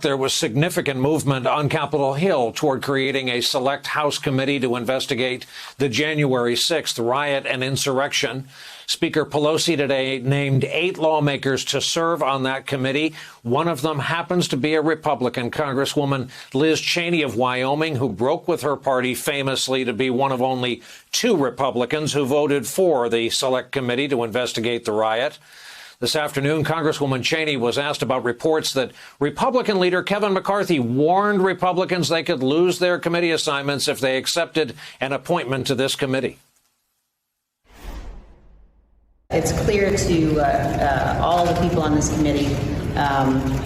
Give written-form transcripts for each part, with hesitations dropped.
there was significant movement on Capitol Hill toward creating a select House committee to investigate the January 6th riot and insurrection. Speaker Pelosi today named 8 lawmakers to serve on that committee. One of them happens to be a Republican, Congresswoman Liz Cheney of Wyoming, who broke with her party famously to be one of only 2 Republicans who voted for the select committee to investigate the riot. This afternoon, Congresswoman Cheney was asked about reports that Republican leader Kevin McCarthy warned Republicans they could lose their committee assignments if they accepted an appointment to this committee. It's clear to all the people on this committee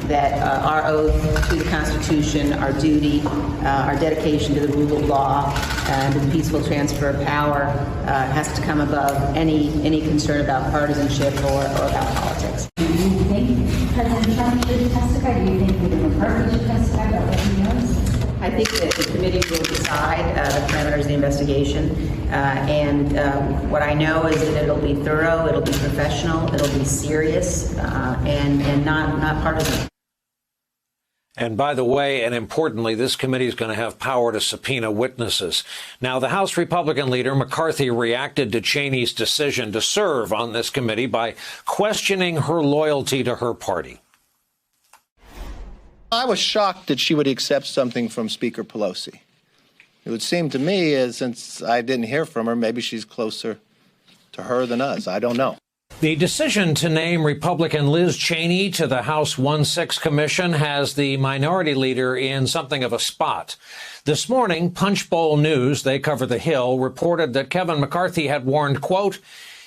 that our oath to the Constitution, our duty, our dedication to the rule of law, and the peaceful transfer of power has to come above any concern about partisanship or about politics. Do you think President Trump should testify? Do you think President McCarthy should testify about what he knows? I think that the committee will decide the parameters of the investigation. And what I know is that it'll be thorough, it'll be professional, it'll be serious, and not partisan. And by the way, and importantly, this committee is going to have power to subpoena witnesses. Now, the House Republican leader, McCarthy, reacted to Cheney's decision to serve on this committee by questioning her loyalty to her party. I was shocked that she would accept something from Speaker Pelosi. It would seem to me, as since I didn't hear from her, maybe she's closer to her than us. I don't know. The decision to name Republican Liz Cheney to the House 1-6 Commission has the minority leader in something of a spot. This morning, Punchbowl News, they cover the Hill, reported that Kevin McCarthy had warned, quote,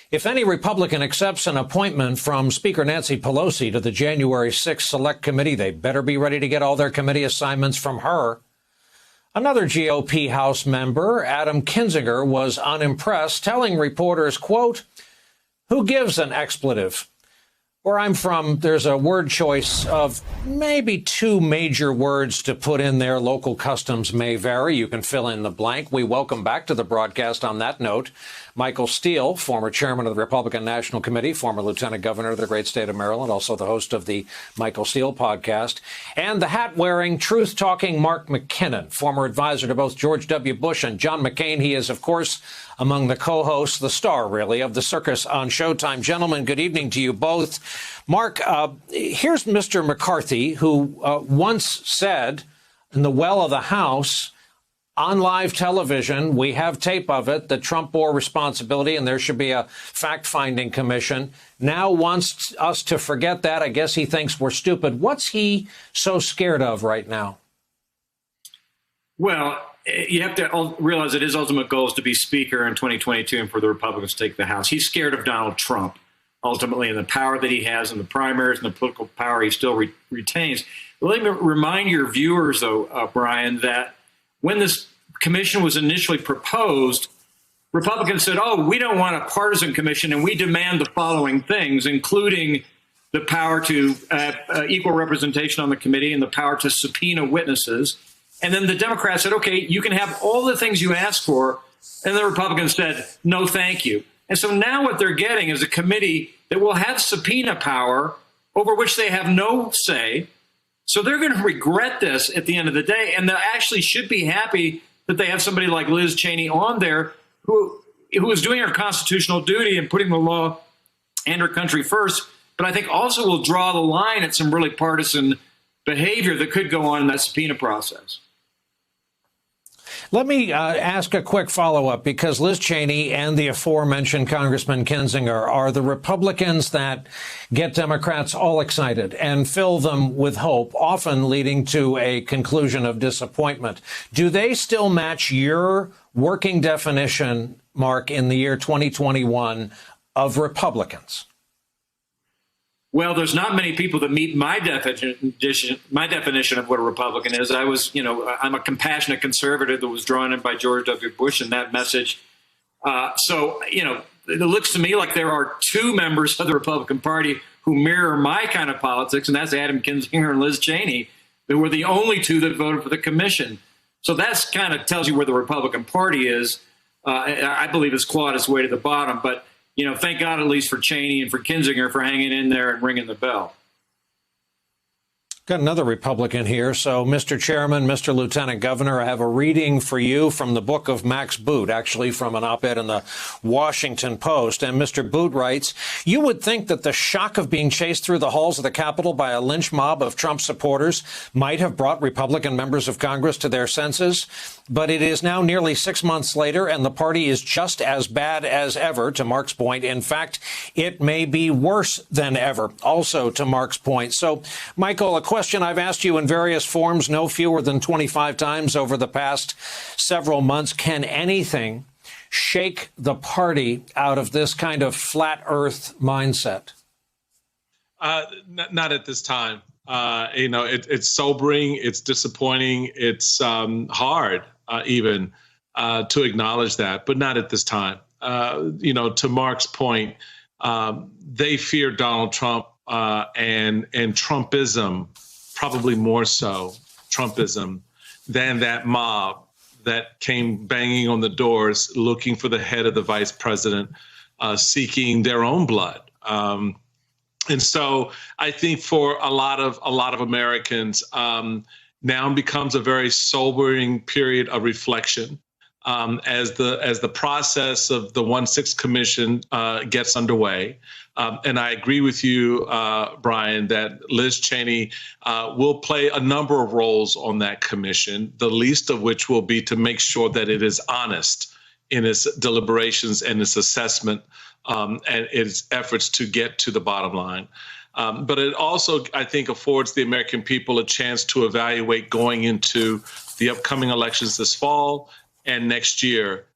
if any Republican accepts an appointment from Speaker Nancy Pelosi to the January 6th Select Committee, they better be ready to get all their committee assignments from her. Another GOP House member, Adam Kinzinger, was unimpressed, telling reporters, quote, who gives an expletive? Where I'm from, there's a word choice of maybe 2 major words to put in there. Local customs may vary. You can fill in the blank. We welcome back to the broadcast on that note Michael Steele, former chairman of the Republican National Committee, former lieutenant governor of the great state of Maryland, also the host of the Michael Steele podcast, and the hat-wearing, truth-talking Mark McKinnon, former advisor to both George W. Bush and John McCain. He is, of course, among the co-hosts, the star, really, of the circus on Showtime. Gentlemen, good evening to you both. Mark, here's Mr. McCarthy, who once said in the well of the House, on live television, we have tape of it, that Trump bore responsibility and there should be a fact-finding commission. Now wants us to forget that. I guess he thinks we're stupid. What's he so scared of right now? Well, you have to realize that his ultimate goal is to be Speaker in 2022 and for the Republicans to take the House. He's scared of Donald Trump, ultimately, and the power that he has in the primaries and the political power he still retains. Let me remind your viewers, though, Brian, that when this commission was initially proposed, Republicans said, oh, we don't want a partisan commission, and we demand the following things, including the power to equal representation on the committee and the power to subpoena witnesses. And then the Democrats said, OK, you can have all the things you asked for. And the Republicans said, no, thank you. And so now what they're getting is a committee that will have subpoena power over which they have no say. So they're going to regret this at the end of the day. And they actually should be happy that they have somebody like Liz Cheney on there who is doing her constitutional duty and putting the law and her country first. But I think also will draw the line at some really partisan behavior that could go on in that subpoena process. Let me ask a quick follow-up, because Liz Cheney and the aforementioned Congressman Kinzinger are the Republicans that get Democrats all excited and fill them with hope, often leading to a conclusion of disappointment. Do they still match your working definition, Mark, in the year 2021 of Republicans? Well, there's not many people that meet my definition of what a Republican is. I'm a compassionate conservative that was drawn in by George W. Bush and that message. It looks to me like there are 2 members of the Republican Party who mirror my kind of politics, and that's Adam Kinzinger and Liz Cheney, who were the only 2 that voted for the commission. So that's kind of tells you where the Republican Party is. I believe it's clawed its way to the bottom, but thank God at least for Cheney and for Kinzinger for hanging in there and ringing the bell. Got another Republican here. So, Mr. Chairman, Mr. Lieutenant Governor, I have a reading for you from the book of Max Boot, actually from an op-ed in the Washington Post. And Mr. Boot writes, you would think that the shock of being chased through the halls of the Capitol by a lynch mob of Trump supporters might have brought Republican members of Congress to their senses. But it is now nearly 6 months later, and the party is just as bad as ever, to Mark's point. In fact, it may be worse than ever, also to Mark's point. So, Michael, a question I've asked you in various forms, no fewer than 25 times over the past several months. Can anything shake the party out of this kind of flat earth mindset? Not at this time. It's sobering. It's disappointing. It's hard even to acknowledge that, but not at this time. To Mark's point, they fear Donald Trump and Trumpism, probably more so Trumpism than that mob that came banging on the doors looking for the head of the vice president, seeking their own blood. And so I think for a lot of Americans, now becomes a very sobering period of reflection as the process of the 1-6 Commission gets underway. And I agree with you, Brian, that Liz Cheney will play a number of roles on that commission, the least of which will be to make sure that it is honest in its deliberations and its assessment and its efforts to get to the bottom line. But it also, I think, affords the American people a chance to evaluate going into the upcoming elections this fall and next year.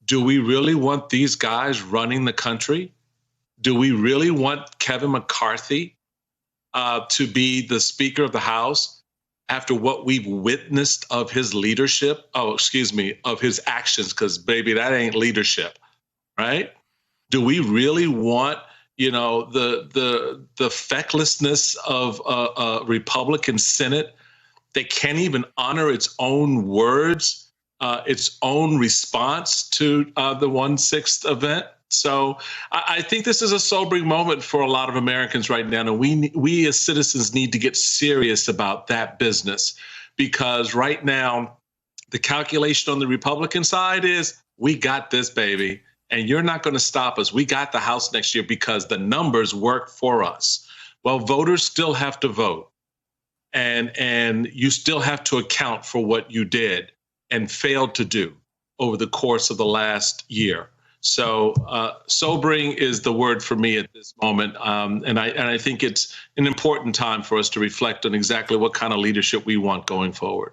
Do we really want these guys running the country? Do we really want Kevin McCarthy to be the Speaker of the House after what we've witnessed of his leadership? Of his actions, because, baby, that ain't leadership, right? Do we really want the fecklessness of a Republican Senate that can't even honor its own words, its own response to the 1/6 event? So I think this is a sobering moment for a lot of Americans right now. And we as citizens need to get serious about that business, because right now the calculation on the Republican side is we got this, baby. And you're not going to stop us. We got the House next year because the numbers work for us. Well, voters still have to vote. And you still have to account for what you did and failed to do over the course of the last year. So sobering is the word for me at this moment. And I think it's an important time for us to reflect on exactly what kind of leadership we want going forward.